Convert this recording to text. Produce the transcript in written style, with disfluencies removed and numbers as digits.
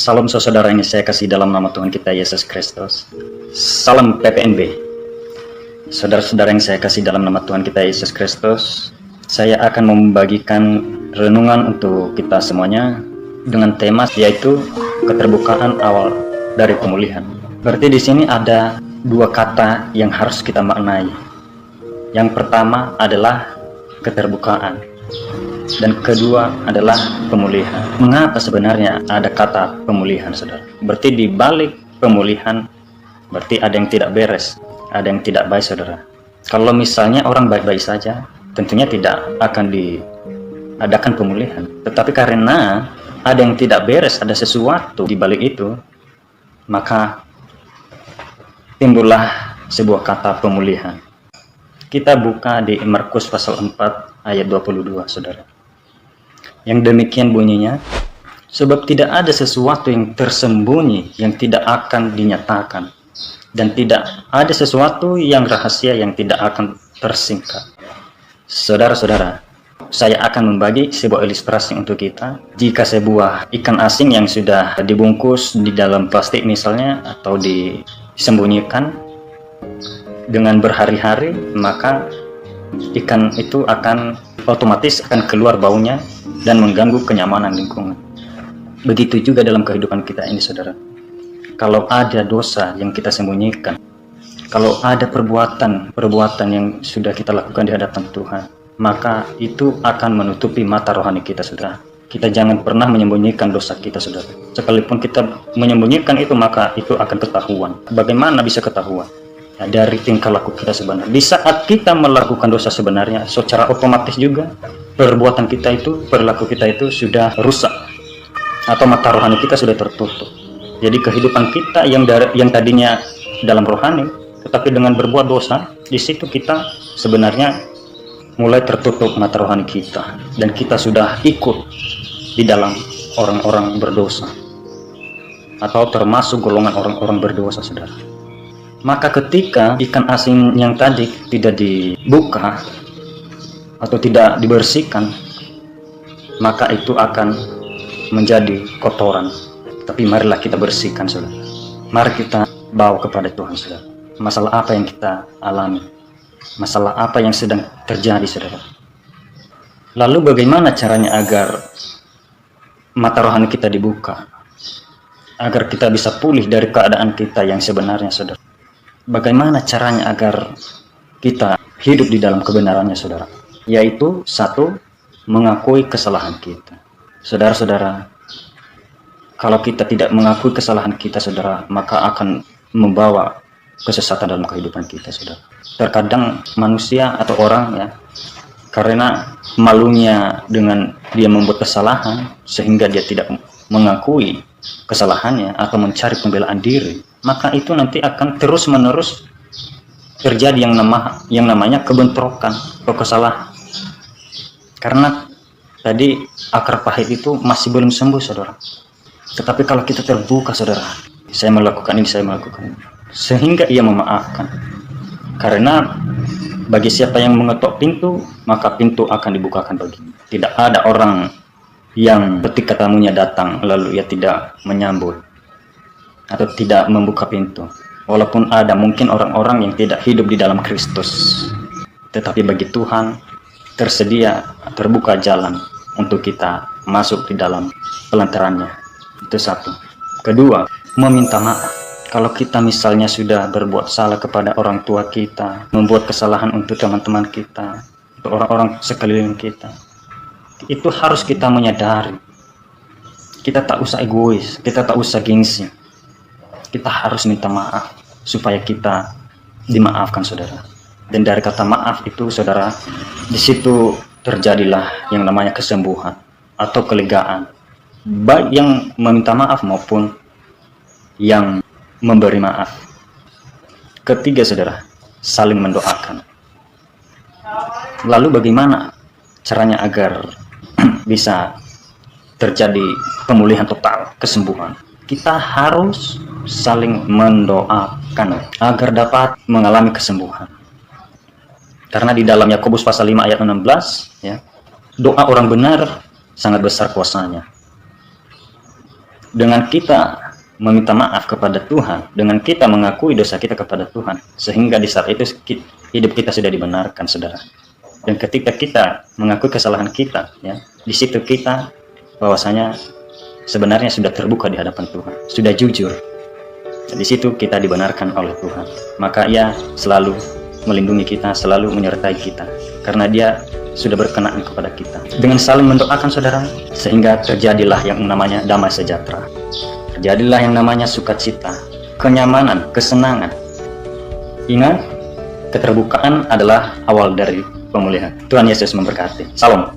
Salam saudara yang saya kasih dalam nama Tuhan kita Yesus Kristus. Salam PPNB. Saudara-saudara yang saya kasih dalam nama Tuhan kita Yesus Kristus, saya akan membagikan renungan untuk kita semuanya dengan tema yaitu keterbukaan awal dari pemulihan. Berarti di sini ada dua kata yang harus kita maknai. Yang pertama adalah keterbukaan dan kedua adalah pemulihan. Mengapa sebenarnya ada kata pemulihan, saudara? Berarti di balik pemulihan berarti ada yang tidak beres, ada yang tidak baik, saudara. Kalau misalnya orang baik-baik saja, tentunya tidak akan diadakan pemulihan. Tetapi karena ada yang tidak beres, ada sesuatu di balik itu, maka timbullah sebuah kata pemulihan. Kita buka di Markus pasal 4 ayat 22, saudara. Yang demikian bunyinya, sebab tidak ada sesuatu yang tersembunyi yang tidak akan dinyatakan, dan tidak ada sesuatu yang rahasia yang tidak akan tersingkap. Saudara-saudara, saya akan membagi sebuah ilustrasi untuk kita. Jika sebuah ikan asing yang sudah dibungkus di dalam plastik misalnya, atau disembunyikan dengan berhari-hari, maka ikan itu akan otomatis akan keluar baunya dan mengganggu kenyamanan lingkungan. Begitu juga dalam kehidupan kita ini, saudara. Kalau ada dosa yang kita sembunyikan, kalau ada perbuatan yang sudah kita lakukan di hadapan Tuhan, maka itu akan menutupi mata rohani kita, saudara. Kita jangan pernah menyembunyikan dosa kita, saudara. Sekalipun kita menyembunyikan itu, maka itu akan ketahuan. Bagaimana bisa ketahuan? Ya, dari tingkah laku kita sebenarnya. Di saat kita melakukan dosa sebenarnya, secara otomatis juga perbuatan kita itu, perilaku kita itu sudah rusak, atau mata rohani kita sudah tertutup. Jadi kehidupan kita yang tadinya dalam rohani, tetapi dengan berbuat dosa, di situ kita sebenarnya mulai tertutup mata rohani kita, dan kita sudah ikut di dalam orang-orang berdosa, atau termasuk golongan orang-orang berdosa, saudara. Maka ketika ikan asing yang tadi tidak dibuka atau tidak dibersihkan, maka itu akan menjadi kotoran. Tapi marilah kita bersihkan, saudara. Mari kita bawa kepada Tuhan, saudara. Masalah apa yang kita alami, masalah apa yang sedang terjadi, saudara. Lalu bagaimana caranya agar mata rohani kita dibuka, agar kita bisa pulih dari keadaan kita yang sebenarnya, saudara? Bagaimana caranya agar kita hidup di dalam kebenarannya, saudara? Yaitu satu, mengakui kesalahan kita. Saudara-saudara, kalau kita tidak mengakui kesalahan kita, saudara, maka akan membawa kesesatan dalam kehidupan kita, saudara. Terkadang manusia atau orang, ya, karena malunya dengan dia membuat kesalahan, sehingga dia tidak mengakui kesalahannya atau mencari pembelaan diri, maka itu nanti akan terus-menerus terjadi yang namanya kebentrokan atau kesalahan. Karena tadi akar pahit itu masih belum sembuh, saudara. Tetapi kalau kita terbuka, saudara, saya melakukan ini, sehingga ia memaafkan. Karena bagi siapa yang mengetok pintu, maka pintu akan dibukakan baginya. Tidak ada orang yang ketika tamunya datang lalu ia tidak menyambut atau tidak membuka pintu. Walaupun ada mungkin orang-orang yang tidak hidup di dalam Kristus, tetapi bagi Tuhan terbuka jalan untuk kita masuk di dalam pelantarannya. Itu satu. Kedua, meminta maaf. Kalau kita misalnya sudah berbuat salah kepada orang tua kita, membuat kesalahan untuk teman-teman kita, untuk orang-orang sekeliling kita, itu harus kita menyadari. Kita tak usah egois, kita tak usah gengsi. Kita harus minta maaf supaya kita dimaafkan, saudara. Dan dari kata maaf itu, saudara, di situ terjadilah yang namanya kesembuhan atau kelegaan, baik yang meminta maaf maupun yang memberi maaf. Ketiga, saudara, saling mendoakan. Lalu bagaimana caranya agar bisa terjadi pemulihan total, kesembuhan? Kita harus saling mendoakan agar dapat mengalami kesembuhan. Karena di dalam Yakobus pasal 5 ayat 16, ya, doa orang benar sangat besar kuasanya. Dengan kita meminta maaf kepada Tuhan, dengan kita mengakui dosa kita kepada Tuhan, sehingga di saat itu hidup kita sudah dibenarkan, saudara. Dan ketika kita mengakui kesalahan kita, ya, di situ kita bahwasanya sebenarnya sudah terbuka di hadapan Tuhan, sudah jujur. Dan di situ kita dibenarkan oleh Tuhan. Maka Ia selalu melindungi kita, selalu menyertai kita, karena Dia sudah berkenan kepada kita. Dengan saling mendoakan, saudara, sehingga terjadilah yang namanya damai sejahtera. Terjadilah yang namanya sukacita, kenyamanan, kesenangan. Ingat, keterbukaan adalah awal dari pemulihan. Tuhan Yesus memberkati. Salam.